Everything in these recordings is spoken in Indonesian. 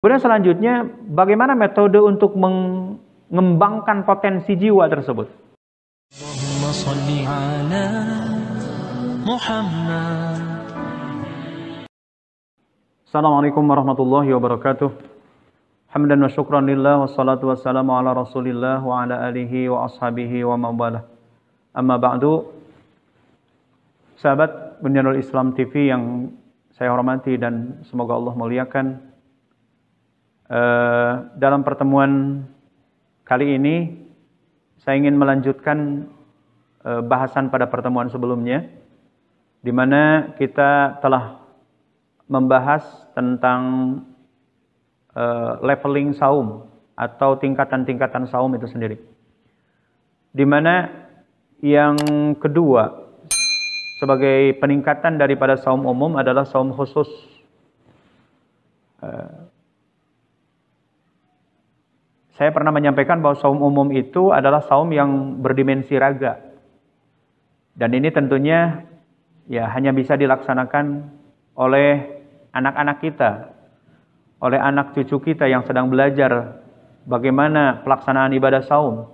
Kemudian selanjutnya, bagaimana metode untuk mengembangkan potensi jiwa tersebut? Allahumma shalli ala Muhammad. Assalamualaikum warahmatullahi wabarakatuh. Hamdan wa syukran lillah, wassalatu wassalamu ala rasulillah wa ala alihi wa ashabihi wa mawalah. Amma ba'du, sahabat Bunyanul Islam TV yang saya hormati dan semoga Allah muliakan. Dalam pertemuan kali ini saya ingin melanjutkan bahasan pada pertemuan sebelumnya, di mana kita telah membahas tentang leveling saum atau tingkatan-tingkatan saum itu sendiri. Di mana yang kedua sebagai peningkatan daripada saum umum adalah saum khusus. Saya pernah menyampaikan bahwa saum umum itu adalah saum yang berdimensi raga. Dan ini tentunya ya hanya bisa dilaksanakan oleh anak-anak kita, oleh anak cucu kita yang sedang belajar bagaimana pelaksanaan ibadah saum.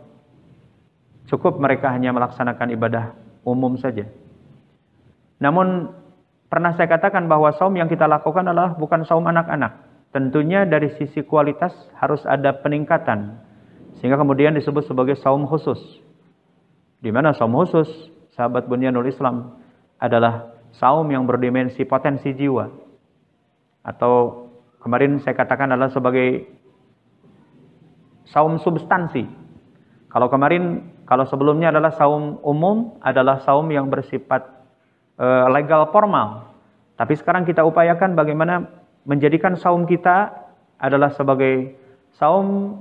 Cukup mereka hanya melaksanakan ibadah umum saja. Namun pernah saya katakan bahwa saum yang kita lakukan adalah bukan saum anak-anak. Tentunya dari sisi kualitas harus ada peningkatan, sehingga kemudian disebut sebagai saum khusus. Di mana saum khusus, sahabat Bunyanul Islam, adalah saum yang berdimensi potensi jiwa. Atau kemarin saya katakan adalah sebagai saum substansi. Kalau sebelumnya adalah saum umum, adalah saum yang bersifat legal formal. Tapi sekarang kita upayakan bagaimana menjadikan saum kita adalah sebagai saum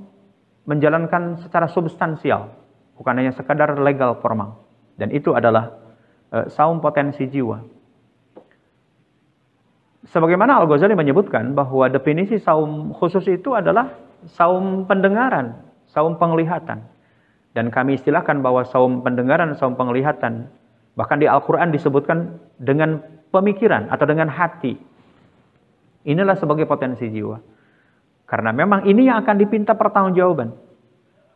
menjalankan secara substansial, bukan hanya sekadar legal formal. Dan itu adalah saum potensi jiwa. Sebagaimana Al-Ghazali menyebutkan bahwa definisi saum khusus itu adalah saum pendengaran, saum penglihatan. Dan kami istilahkan bahwa saum pendengaran, saum penglihatan, bahkan di Al-Quran disebutkan dengan pemikiran atau dengan hati. Inilah sebagai potensi jiwa. Karena memang ini yang akan dipinta pertanggungjawaban.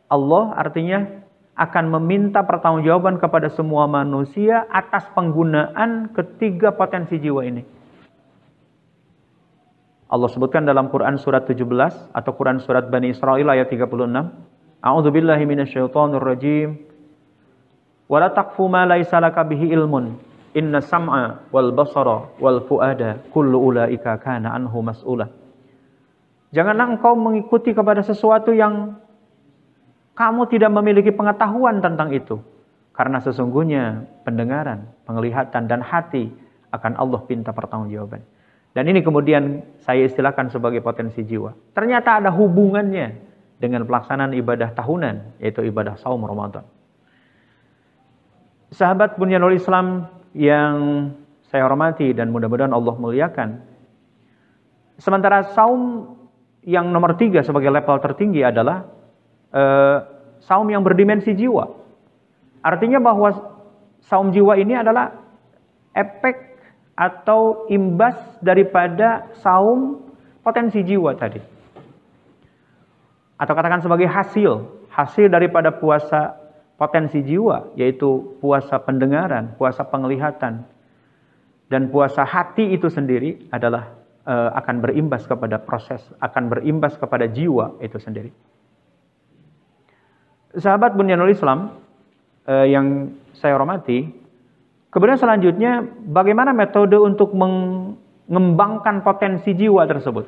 Allah artinya akan meminta pertanggungjawaban kepada semua manusia atas penggunaan ketiga potensi jiwa ini. Allah sebutkan dalam Quran surat 17 atau Quran surat Bani Israil ayat 36. A'udzubillahi minasyaitonir rajim. Wa la taqfu ma laisa laka bihi ilmun. Inna sam'a wal basara wal fuada kullu ulaika kana anhu mas'ula. Janganlah engkau mengikuti kepada sesuatu yang kamu tidak memiliki pengetahuan tentang itu. Karena sesungguhnya pendengaran, penglihatan, dan hati akan Allah pinta pertanggungjawaban. Dan ini kemudian saya istilahkan sebagai potensi jiwa. Ternyata ada hubungannya dengan pelaksanaan ibadah tahunan, yaitu ibadah saum Ramadan. Sahabat Bunyanul Islam yang saya hormati dan mudah-mudahan Allah muliakan. Sementara saum yang nomor 3 sebagai level tertinggi adalah saum yang berdimensi jiwa. Artinya bahwa saum jiwa ini adalah efek atau imbas daripada saum potensi jiwa tadi. Atau katakan sebagai hasil daripada puasa potensi jiwa, yaitu puasa pendengaran, puasa penglihatan, dan puasa hati itu sendiri adalah akan berimbas kepada proses, akan berimbas kepada jiwa itu sendiri. Sahabat Bunyanul Islam yang saya hormati, kemudian selanjutnya bagaimana metode untuk mengembangkan potensi jiwa tersebut?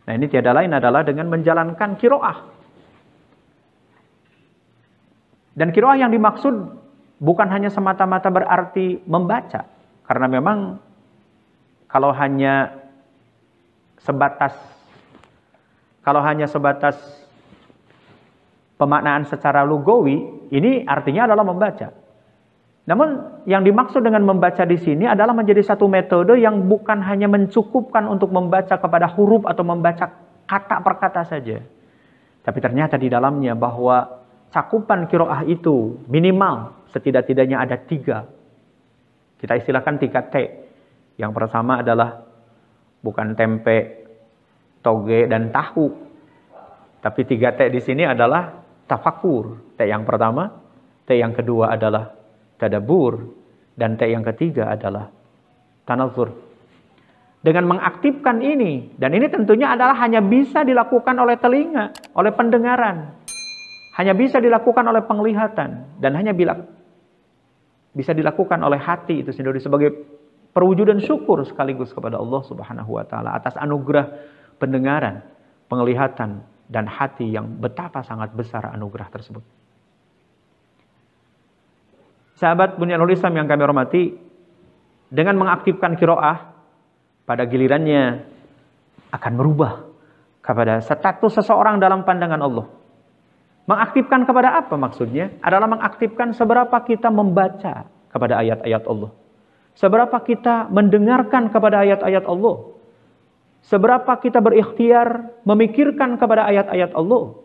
Nah, ini tiada lain adalah dengan menjalankan qiraah. Dan qiraah yang dimaksud bukan hanya semata-mata berarti membaca. Karena memang kalau hanya sebatas pemaknaan secara lugawi, ini artinya adalah membaca. Namun yang dimaksud dengan membaca di sini adalah menjadi satu metode yang bukan hanya mencukupkan untuk membaca kepada huruf atau membaca kata per kata saja. Tapi ternyata di dalamnya bahwa cakupan qiraah itu minimal setidak-tidaknya ada 3. Kita istilahkan 3T. Yang pertama adalah bukan tempe toge, dan tahu. Tapi 3 T di sini adalah tafakur. T yang pertama, T yang kedua adalah tadabur, dan T yang ketiga adalah tanazur. Dengan mengaktifkan ini, dan ini tentunya adalah hanya bisa dilakukan oleh telinga, oleh pendengaran. Hanya bisa dilakukan oleh penglihatan, dan hanya bisa dilakukan oleh hati itu sendiri sebagai perwujudan syukur sekaligus kepada Allah Subhanahu wa taala atas anugerah pendengaran, penglihatan, dan hati yang betapa sangat besar anugerah tersebut. Sahabat Bunyanul Islam yang kami hormati, dengan mengaktifkan qiraah, pada gilirannya akan merubah kepada status seseorang dalam pandangan Allah. Mengaktifkan kepada apa maksudnya? Adalah mengaktifkan seberapa kita membaca kepada ayat-ayat Allah. Seberapa kita mendengarkan kepada ayat-ayat Allah. Seberapa kita berikhtiar memikirkan kepada ayat-ayat Allah.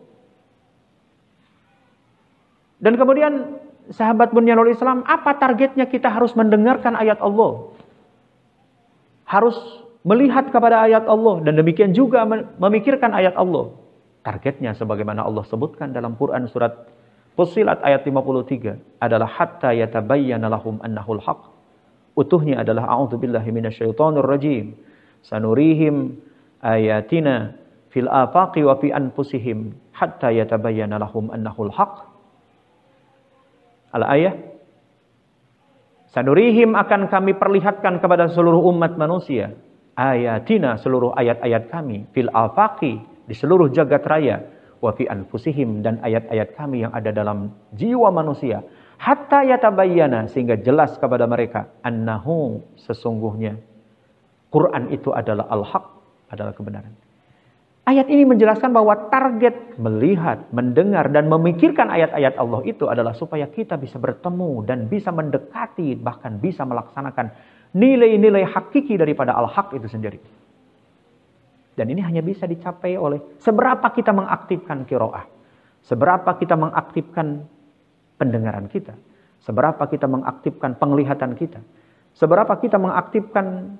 Dan kemudian sahabat Bunyanul Islam, apa targetnya kita harus mendengarkan ayat Allah? Harus melihat kepada ayat Allah dan demikian juga memikirkan ayat Allah. Targetnya sebagaimana Allah sebutkan dalam Quran surat Fussilat ayat 53 adalah hatta yatabayyana lahum annahul haq. Utuhnya adalah a'udzubillahi minasyaitonir rajim. Sanurihim ayatina fil afaqi wa fi anfusihim hatta yatabayyana lahum annahul haq. Al-ayah. Sanurihim akan kami perlihatkan kepada seluruh umat manusia ayatina, seluruh ayat-ayat kami, fil afaqi, di seluruh jagat raya, wa fi anfusihim, dan ayat-ayat kami yang ada dalam jiwa manusia, hatta yatabayyana, sehingga jelas kepada mereka, annahu, sesungguhnya Quran itu adalah al-haq, adalah kebenaran. Ayat ini menjelaskan bahwa target melihat, mendengar, dan memikirkan ayat-ayat Allah itu adalah supaya kita bisa bertemu dan bisa mendekati, bahkan bisa melaksanakan nilai-nilai hakiki daripada al-haq itu sendiri. Dan ini hanya bisa dicapai oleh seberapa kita mengaktifkan qiraah, seberapa kita mengaktifkan pendengaran kita, seberapa kita mengaktifkan penglihatan kita, seberapa kita mengaktifkan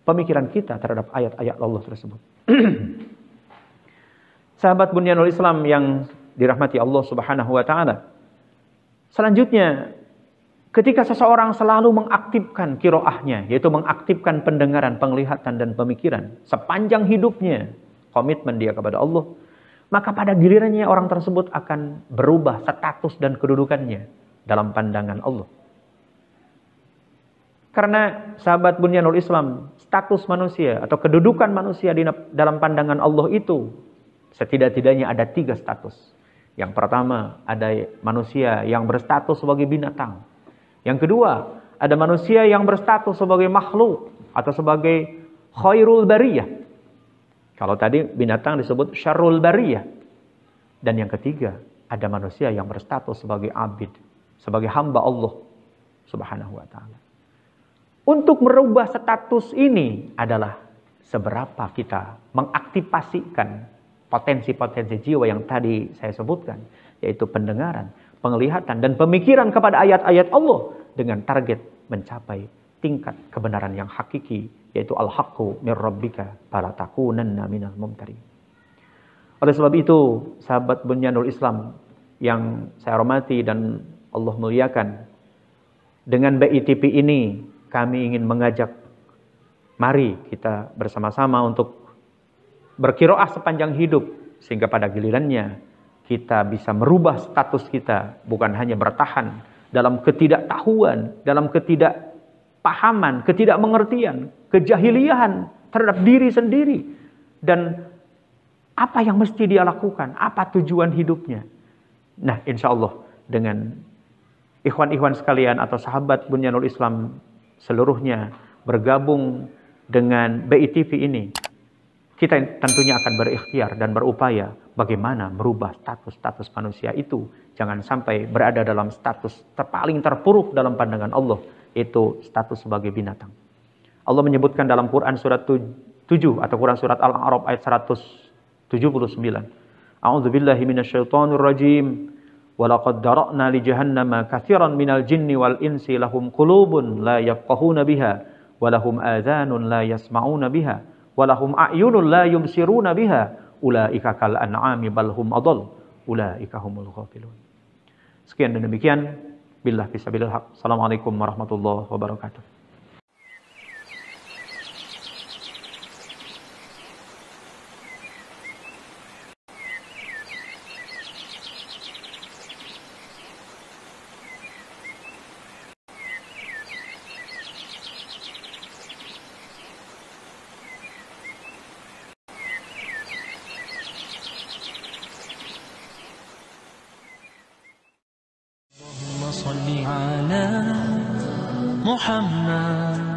pemikiran kita terhadap ayat-ayat Allah tersebut. Sahabat Bunyanul Islam yang dirahmati Allah Subhanahu wa taala. Selanjutnya, ketika seseorang selalu mengaktifkan qiraahnya, yaitu mengaktifkan pendengaran, penglihatan, dan pemikiran sepanjang hidupnya, komitmen dia kepada Allah, maka pada gilirannya orang tersebut akan berubah status dan kedudukannya dalam pandangan Allah. Karena sahabat Bunyanul Islam, status manusia atau kedudukan manusia dalam pandangan Allah itu setidak-tidaknya ada 3 status. Yang pertama, ada manusia yang berstatus sebagai binatang. Yang kedua, ada manusia yang berstatus sebagai makhluk atau sebagai khairul bariyah. Kalau tadi binatang disebut syarrul bariyah. Dan yang ketiga, ada manusia yang berstatus sebagai abid, sebagai hamba Allah Subhanahu wa taala. Untuk merubah status ini adalah seberapa kita mengaktifasikan potensi-potensi jiwa yang tadi saya sebutkan, yaitu pendengaran, penglihatan, dan pemikiran kepada ayat-ayat Allah dengan target mencapai tingkat kebenaran yang hakiki, yaitu al-haqqu mir rabbika fala takunanna minal mumtarin. Oleh sebab itu, sahabat Bunyanul Islam yang saya hormati dan Allah muliakan, dengan BITP ini kami ingin mengajak, mari kita bersama-sama untuk berqiraah sepanjang hidup, sehingga pada gilirannya kita bisa merubah status kita, bukan hanya bertahan dalam ketidaktahuan, dalam ketidakpahaman, ketidakmengertian, kejahiliahan terhadap diri sendiri, dan apa yang mesti dia lakukan, apa tujuan hidupnya. Nah, insya Allah dengan ikhwan-ikhwan sekalian atau sahabat Bunyanul Islam seluruhnya bergabung dengan BITV ini, kita tentunya akan berikhtiar dan berupaya bagaimana merubah status-status manusia itu. Jangan sampai berada dalam status paling terpuruk dalam pandangan Allah, yaitu status sebagai binatang. Allah menyebutkan dalam Quran surat 7 atau Quran surat Al-A'raf ayat 179. A'udzubillahi minasyaitonir rajim. Walaqad dara'na li jahannama katsiran minal jinni wal insi lahum qulubun la yafqahuna biha wa lahum adhanun la yasma'una biha walahum a'yunun la yubsiruna biha ulaika kal an'ami bal hum adall ulaika humul ghafilun. Sekian dan demikian, billah fisabilil haq. Assalamualaikum warahmatullahi wabarakatuh. صل على محمد